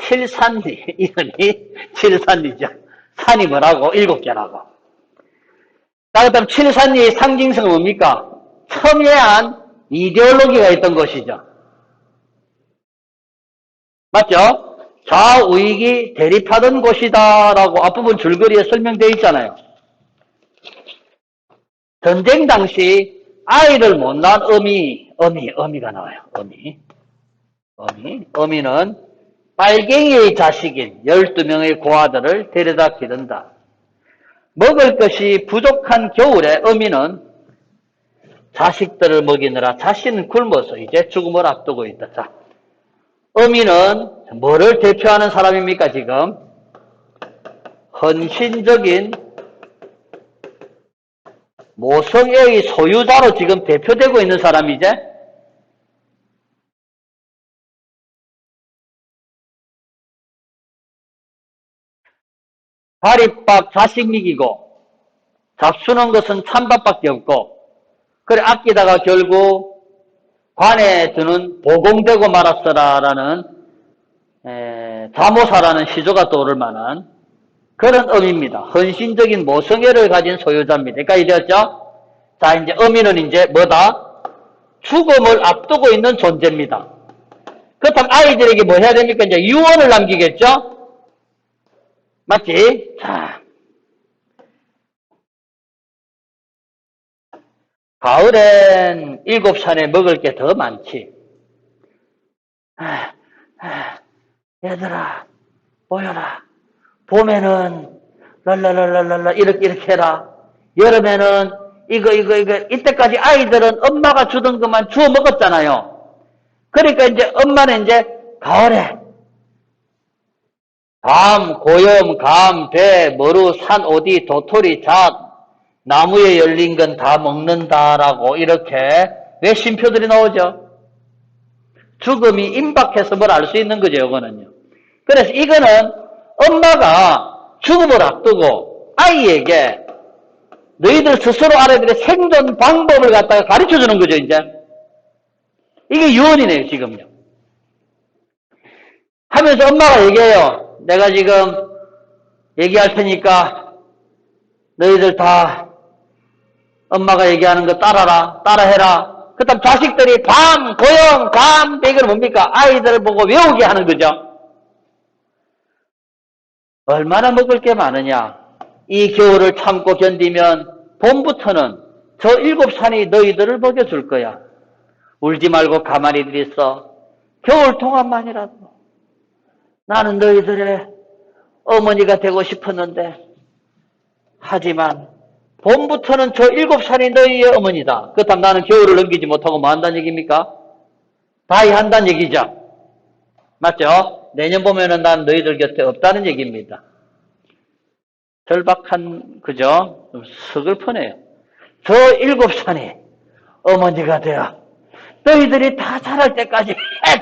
칠산리, 이름이 칠산리죠. 산이 뭐라고? 7개라고. 자, 그다음 칠산리의 상징성은 뭡니까? 첨예한 이데올로기가 있던 것이죠. 맞죠? 좌우익이 대립하던 곳이다라고 앞부분 줄거리에 설명되어 있잖아요. 전쟁 당시 아이를 못 낳은 어미가 나와요. 어미는 빨갱이의 자식인 12명의 고아들을 데려다 기른다. 먹을 것이 부족한 겨울에 어미는 자식들을 먹이느라 자신은 굶어서 이제 죽음을 앞두고 있다. 자, 어미는 뭐를 대표하는 사람입니까, 지금? 헌신적인 모성애의 소유자로 지금 대표되고 있는 사람이제? 다리밥 자식 먹이고 잡수는 것은 찬밥밖에 없고, 그래 아끼다가 결국 관에 드는 보공되고 말았어라라는 자모사라는 시조가 떠오를 만한 그런 어미입니다. 헌신적인 모성애를 가진 소유자입니다. 여기까지 되었죠? 자, 이제 어미는 이제 뭐다? 죽음을 앞두고 있는 존재입니다. 그렇다면 아이들에게 뭐 해야 됩니까? 이제 유언을 남기겠죠? 맞지? 자. 가을엔 7산에 먹을 게 더 많지. 얘들아, 모여라. 봄에는 랄랄랄랄랄라 이렇게 해라. 여름에는 이거 이때까지 아이들은 엄마가 주던 것만 주워 먹었잖아요. 그러니까 이제 엄마는 이제 가을에 밤, 고염, 감, 배, 머루, 산, 오디, 도토리, 잣, 나무에 열린 건 다 먹는다라고 이렇게 왜 쉼표들이 나오죠? 죽음이 임박해서 뭘 알 수 있는 거죠, 이거는요. 그래서 이거는 엄마가 죽음을 앞두고 아이에게 너희들 스스로 알아야 될 생존 방법을 갖다가 가르쳐 주는 거죠, 이제. 이게 유언이네요, 지금요. 하면서 엄마가 얘기해요. 내가 지금 얘기할 테니까 너희들 다 엄마가 얘기하는 거 따라해라. 그 다음 자식들이 밤, 고영, 감, 이걸 뭡니까? 아이들을 보고 외우게 하는 거죠. 얼마나 먹을 게 많으냐. 이 겨울을 참고 견디면 봄부터는 저 7산이 너희들을 먹여줄 거야. 울지 말고 가만히 있어. 겨울 동안만이라도 나는 너희들의 어머니가 되고 싶었는데, 하지만 봄부터는 저 7산이 너희의 어머니다. 그렇다면 나는 겨울을 넘기지 못하고 뭐 한다는 얘기입니까? 다이한다는 얘기죠. 맞죠? 내년 봄에는 난 너희들 곁에 없다는 얘기입니다. 절박한, 그죠? 좀 서글프네요. 저 7산이 어머니가 되어 너희들이 다 자랄 때까지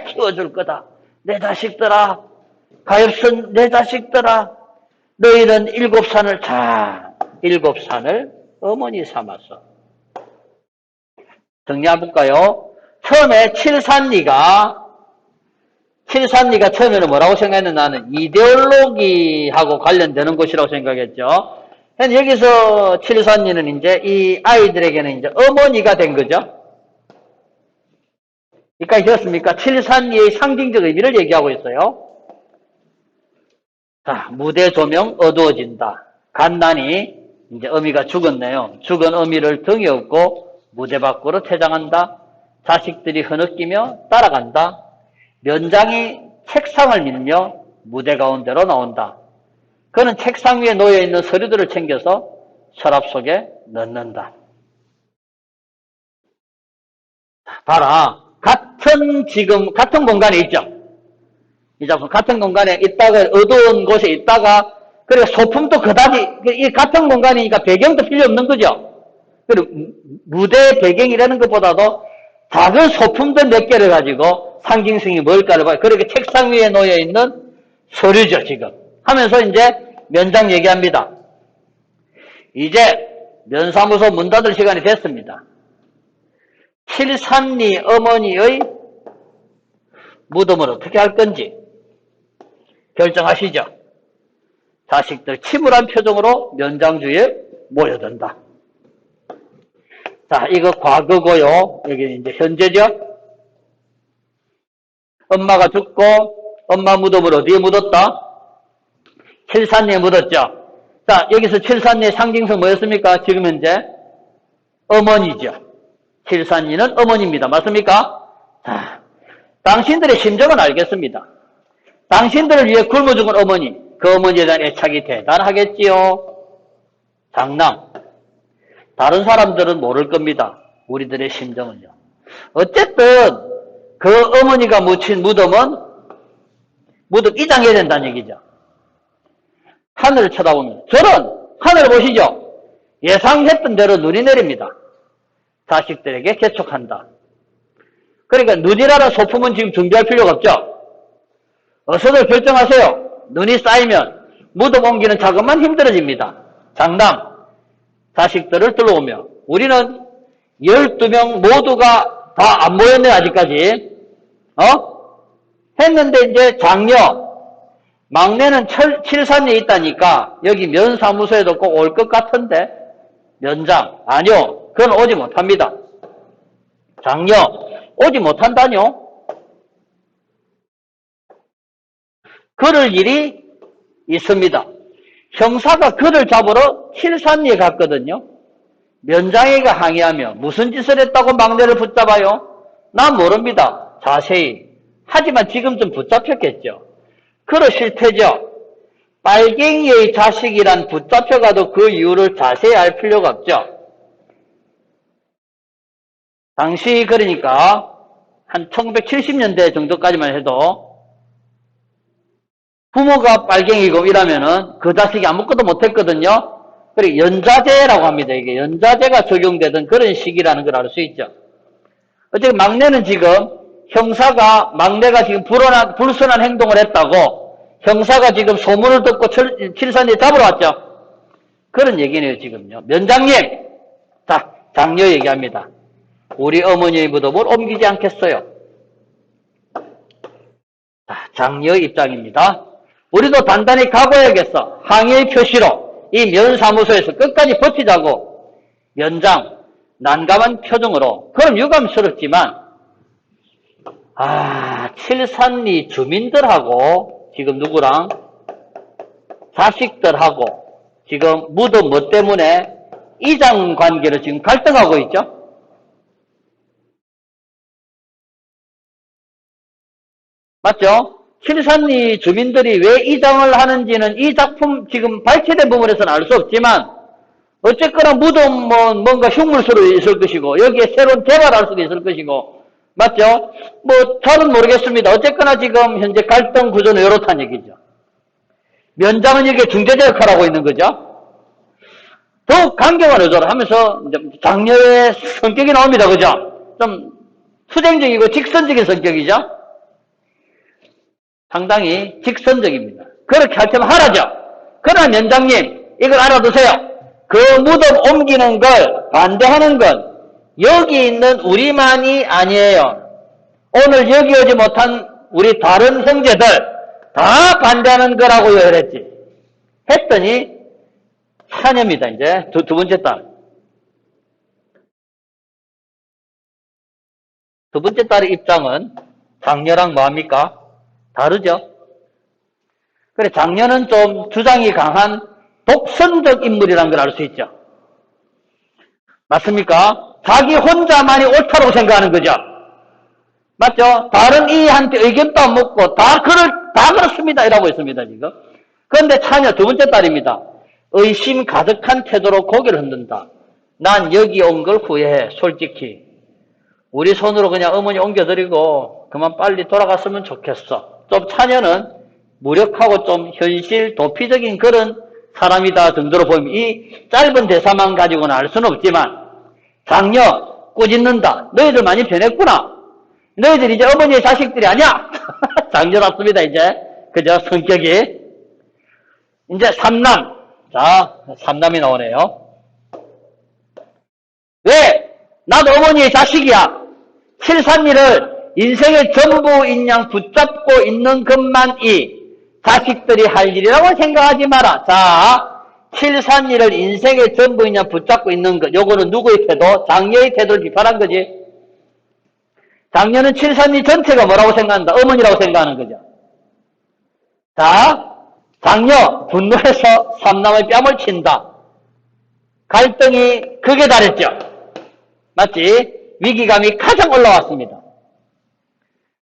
키워줄 거다. 내 자식들아, 가엾은 내 자식들아, 너희는 7산을 어머니 삼아서. 정리해볼까요? 처음에 칠산리가 처음에는 뭐라고 생각했는데 나는 이데올로기하고 관련되는 것이라고 생각했죠. 여기서 칠산리는 이제 이 아이들에게는 이제 어머니가 된 거죠. 여기까지 되었습니까? 칠산리의 상징적 의미를 얘기하고 있어요. 자, 무대 조명 어두워진다. 간난이 이제 어미가 죽었네요. 죽은 어미를 등에 업고 무대 밖으로 퇴장한다. 자식들이 흐느끼며 따라간다. 면장이 책상을 밀며 무대 가운데로 나온다. 그는 책상 위에 놓여있는 서류들을 챙겨서 서랍 속에 넣는다. 봐라. 같은 공간에 있죠. 이 작품 같은 공간에 있다가, 어두운 곳에 있다가, 그리고 소품도 그다지, 이 같은 공간이니까 배경도 필요 없는 거죠. 그리고 무대 배경이라는 것보다도 작은 소품들 몇 개를 가지고 상징성이 뭘까를 봐요. 그렇게 책상 위에 놓여있는 서류죠, 지금. 하면서 이제 면장 얘기합니다. 이제 면사무소 문 닫을 시간이 됐습니다. 칠산리 어머니의 무덤을 어떻게 할 건지 결정하시죠. 자식들 침울한 표정으로 면장주에 모여든다. 자, 이거 과거고요. 여기 이제 현재죠. 엄마가 죽고 엄마 무덤을 어디에 묻었다? 칠산리에 묻었죠. 자, 여기서 칠산리의 상징성 뭐였습니까? 지금 현재 어머니죠. 칠산리는 어머니입니다. 맞습니까? 자, 당신들의 심정은 알겠습니다. 당신들을 위해 굶어 죽은 어머니, 그 어머니에 대한 애착이 대단하겠지요. 장남. 다른 사람들은 모를 겁니다. 우리들의 심정은요. 어쨌든 그 어머니가 묻힌 무덤은 무덤 이장해야 된다는 얘기죠. 하늘을 쳐다보면 저런 하늘을 보시죠. 예상했던 대로 눈이 내립니다. 자식들에게 개촉한다. 그러니까 눈이라는 소품은 지금 준비할 필요가 없죠. 어서들 결정하세요. 눈이 쌓이면 무덤 옮기는 작업만 힘들어집니다. 장남, 자식들을 둘러오며 우리는 12명 모두가 다 안 모였네 아직까지. 했는데 이제 장녀, 막내는 칠산리에 있다니까 여기 면사무소에도 꼭 올 것 같은데 면장, 아니요. 그건 오지 못합니다. 장녀, 오지 못한다뇨? 그럴 일이 있습니다. 형사가 그를 잡으러 칠산리에 갔거든요. 면장이가 항의하며 무슨 짓을 했다고 막내를 붙잡아요? 난 모릅니다. 자세히. 하지만 지금쯤 붙잡혔겠죠. 그러실 테죠. 빨갱이의 자식이란 붙잡혀가도 그 이유를 자세히 알 필요가 없죠. 당시 그러니까 한 1970년대 정도까지만 해도 부모가 빨갱이고 이러면은 그 자식이 아무것도 못했거든요. 그리고 연자제라고 합니다. 이게 연자제가 적용되던 그런 시기라는 걸 알 수 있죠. 어쨌든 막내는 지금 형사가 막내가 지금 불순한 행동을 했다고 형사가 지금 소문을 듣고 칠산리에 잡으러 왔죠. 그런 얘기네요 지금요. 면장님, 자 장녀 얘기합니다. 우리 어머니의 무덤을 옮기지 않겠어요. 자, 장녀 입장입니다. 우리도 단단히 각오해야겠어. 항의의 표시로 이 면사무소에서 끝까지 버티자고. 면장 난감한 표정으로. 그럼 유감스럽지만 칠산리 주민들하고 지금 누구랑 자식들하고 지금 무덤 뭐 때문에 이장 관계를 지금 갈등하고 있죠. 맞죠? 칠산리 주민들이 왜 이장을 하는지는 이 작품 지금 발췌된 부분에서는 알 수 없지만 어쨌거나 무덤 뭔가 흉물수로 있을 것이고 여기에 새로운 개발할 수도 있을 것이고 맞죠? 잘은 모르겠습니다. 어쨌거나 지금 현재 갈등 구조는 이렇다는 얘기죠. 면장은 여기에 중재자 역할을 하고 있는 거죠. 더욱 강경한 의도를 하면서 장녀의 성격이 나옵니다. 그죠? 좀 투쟁적이고 직선적인 성격이죠. 상당히 직선적입니다. 그렇게 할 테면 하라죠. 그러나 면장님 이걸 알아두세요. 그 무덤 옮기는 걸 반대하는 건 여기 있는 우리만이 아니에요. 오늘 여기 오지 못한 우리 다른 형제들 다 반대하는 거라고요 이랬지. 했더니 사녀입니다. 이제 두 번째 딸. 두 번째 딸의 입장은 장녀랑 뭐합니까? 다르죠. 그래 장녀는 좀 주장이 강한 독선적 인물이라는 걸 알 수 있죠. 맞습니까? 자기 혼자만이 옳다고 생각하는 거죠. 맞죠? 다른 이한테 의견도 안 묻고 다 그렇습니다 이라고 있습니다 지금. 그런데 차녀 두 번째 딸입니다. 의심 가득한 태도로 고개를 흔든다. 난 여기 온 걸 후회해, 솔직히. 우리 손으로 그냥 어머니 옮겨드리고 그만 빨리 돌아갔으면 좋겠어. 좀 차녀는 무력하고 좀 현실 도피적인 그런 사람이다 정도로 보이면 이 짧은 대사만 가지고는 알 수는 없지만 장녀 꾸짖는다. 너희들 많이 변했구나. 너희들 이제 어머니의 자식들이 아니야. 장녀답습니다. 이제 그죠? 성격이. 이제 삼남. 자, 삼남이 나오네요. 왜? 나도 어머니의 자식이야. 칠산일을 인생의 전부인 양 붙잡고 있는 것만이 자식들이 할 일이라고 생각하지 마라. 자, 칠산일을 인생의 전부인 양 붙잡고 있는 것. 요거는 누구의 태도? 장녀의 태도를 비판한 거지. 장녀는 칠산일 전체가 뭐라고 생각한다? 어머니라고 생각하는 거죠. 자, 장녀 분노해서 삼남의 뺨을 친다. 갈등이 극에 달했죠. 맞지? 위기감이 가장 올라왔습니다.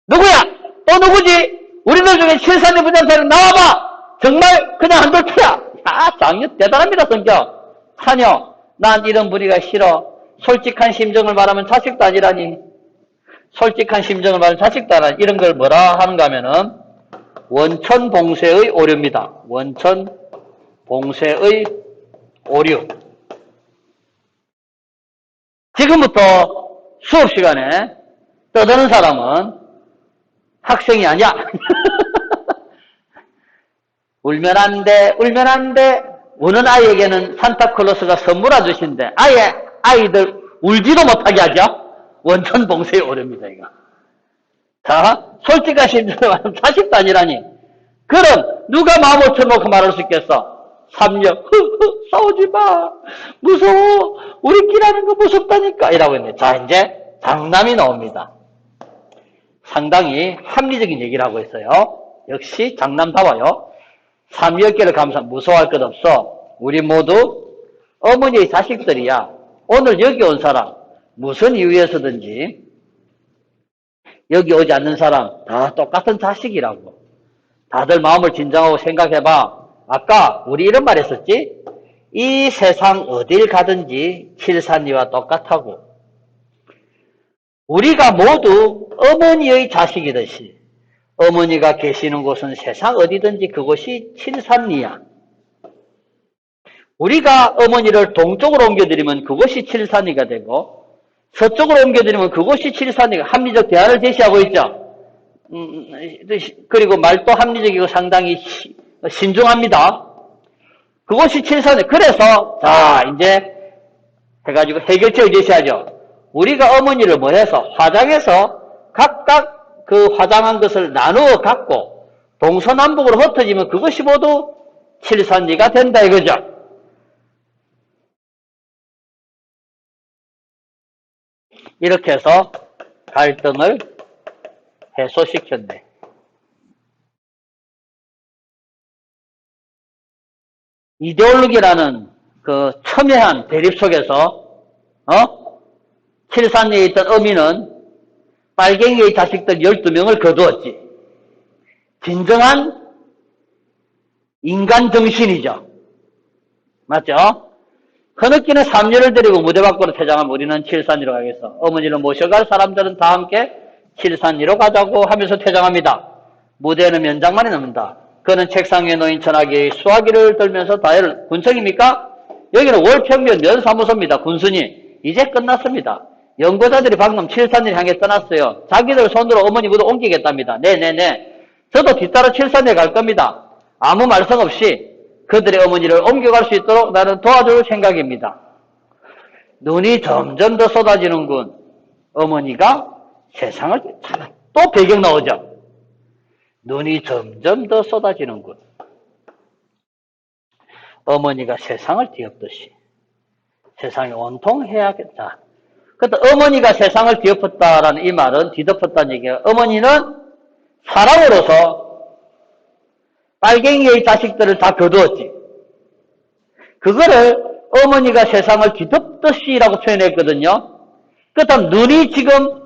누구야? 또 누구지? 우리들 중에 칠산일 부장사는 나와봐! 정말 그냥 한돌트야! 야, 장녀 대단합니다, 성격. 차녀, 난 이런 분위기가 싫어. 솔직한 심정을 말하면 자식도 아니라니. 솔직한 심정을 말하면 자식도 아니라니. 이런 걸 뭐라 하는가 하면은 원천봉쇄의 오류입니다. 원천봉쇄의 오류. 지금부터 수업 시간에 떠드는 사람은 학생이 아니야. 울면 안 돼, 울면 안 돼. 우는 아이에게는 산타클로스가 선물 아주신데 아예 아이들 울지도 못하게 하죠. 원천봉쇄의 오류입니다, 이거. 자, 솔직한 심정을 말하면 자식도 아니라니. 그럼 누가 마음을 쳐놓고 말할 수 있겠어? 삼녀, 싸우지 마. 무서워. 우리끼리 하는 거 무섭다니까. 이라고 했네. 자, 이제 장남이 나옵니다. 상당히 합리적인 얘기를 하고 있어요. 역시 장남다워요. 삼여께를 감사, 무서워할 것 없어. 우리 모두 어머니의 자식들이야. 오늘 여기 온 사람, 무슨 이유에서든지 여기 오지 않는 사람 다 똑같은 자식이라고. 다들 마음을 진정하고 생각해봐. 아까 우리 이런 말 했었지? 이 세상 어딜 가든지 칠산이와 똑같다고. 우리가 모두 어머니의 자식이듯이 어머니가 계시는 곳은 세상 어디든지 그곳이 칠산리야. 우리가 어머니를 동쪽으로 옮겨드리면 그곳이 칠산리가 되고 서쪽으로 옮겨드리면 그곳이 칠산리가 합리적 대안을 제시하고 있죠. 그리고 말도 합리적이고 상당히 신중합니다. 그것이 칠산리. 그래서 자 이제 해가지고 해결책을 제시하죠. 우리가 어머니를 뭐 해서 화장해서 각각 그 화장한 것을 나누어 갖고 동서남북으로 흩어지면 그것이 모두 칠산리가 된다 이거죠. 이렇게 해서 갈등을 해소시켰네. 이데올로기라는 그 첨예한 대립 속에서 칠산리에 있던 어미는 빨갱이의 자식들 12명을 거두었지. 진정한 인간 정신이죠. 맞죠? 흐느끼는 삼녀를 데리고 무대 밖으로 퇴장하면 우리는 칠산리로 가겠어. 어머니를 모셔갈 사람들은 다 함께 칠산리로 가자고 하면서 퇴장합니다. 무대에는 면장만이 남는다. 그는 책상 위에 놓인 전화기의 수화기를 들면서 다이얼을 군청입니까? 여기는 월평면 면사무소입니다. 군순이 이제 끝났습니다. 연구자들이 방금 칠산리를 향해 떠났어요. 자기들 손으로 어머니 무대 옮기겠답니다. 네네네. 저도 뒤따라 칠산리에 갈 겁니다. 아무 말씀 없이 그들의 어머니를 옮겨갈 수 있도록 나는 도와줄 생각입니다. 눈이 점점 더 쏟아지는군. 어머니가 세상을 또 배경 나오죠. 눈이 점점 더 쏟아지는군. 어머니가 세상을 뒤엎듯이 세상이 온통 해야겠다. 그런데 어머니가 세상을 뒤엎었다라는 이 말은 뒤덮었다는 얘기예요. 어머니는 사람으로서 빨갱이의 자식들을 다 거두었지. 그거를 어머니가 세상을 뒤덮듯이라고 표현했거든요. 그렇다면 눈이 지금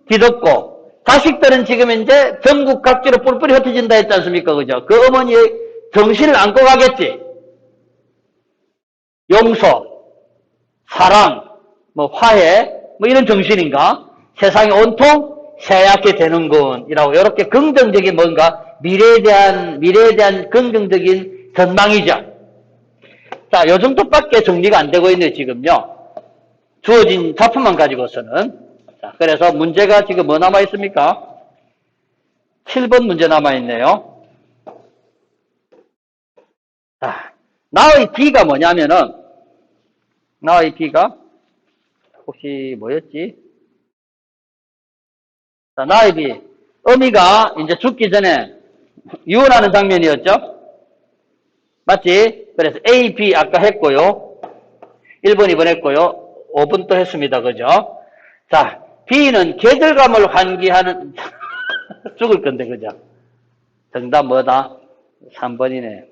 뒤덮고 자식들은 지금 이제 전국 각지로 뿔뿔이 흩어진다 했지 않습니까? 그죠? 그 어머니의 정신을 안고 가겠지. 용서, 사랑, 뭐 화해, 뭐 이런 정신인가? 세상이 온통 새하얗게 되는군이라고 이렇게 긍정적인 뭔가 미래에 대한 긍정적인 전망이죠. 자, 요 정도밖에 정리가 안 되고 있네요, 지금요. 주어진 작품만 가지고서는. 자, 그래서 문제가 지금 뭐 남아 있습니까? 7번 문제 남아 있네요. 자, 나의 B가 뭐냐면은, 나의 B가 혹시 뭐였지? 자, 나의 B. 어미가 이제 죽기 전에 유언하는 장면이었죠? 맞지? 그래서 A, B 아까 했고요. 1번, 2번 했고요. 5번 또 했습니다. 그죠? 자, B는 계절감을 환기하는, 죽을 건데, 그죠? 정답 뭐다? 3번이네.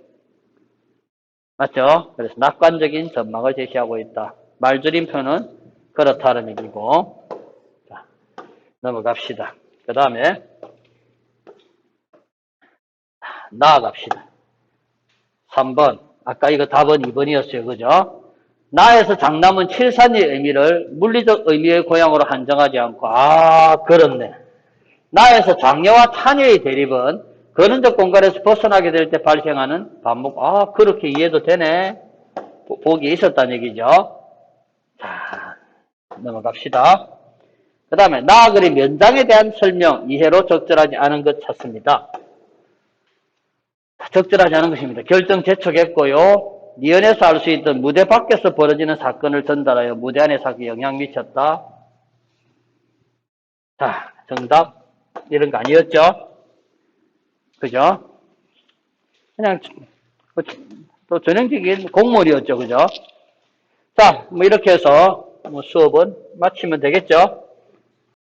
맞죠? 그래서 낙관적인 전망을 제시하고 있다. 말줄임표는 그렇다는 얘기고. 자, 넘어갑시다. 그 다음에, 나아갑시다. 3번. 아까 이거 답은 2번이었어요. 그죠? 나에서 장남은 칠산의 의미를 물리적 의미의 고향으로 한정하지 않고, 그렇네. 나에서 장녀와 타녀의 대립은 근원적 공간에서 벗어나게 될 때 발생하는 반복. 그렇게 이해도 되네. 보기에 있었다는 얘기죠. 자, 넘어갑시다. 그 다음에 나 그림 면장에 대한 설명, 이해로 적절하지 않은 것 찾습니다. 적절하지 않은 것입니다. 결정 재촉했고요. 니은에서 알 수 있던 무대 밖에서 벌어지는 사건을 전달하여 무대 안의 사건에 영향 미쳤다. 자, 정답 이런 거 아니었죠? 그죠? 그냥 또 전형적인 공물이었죠. 그죠? 자, 뭐 이렇게 해서 뭐 수업은 마치면 되겠죠?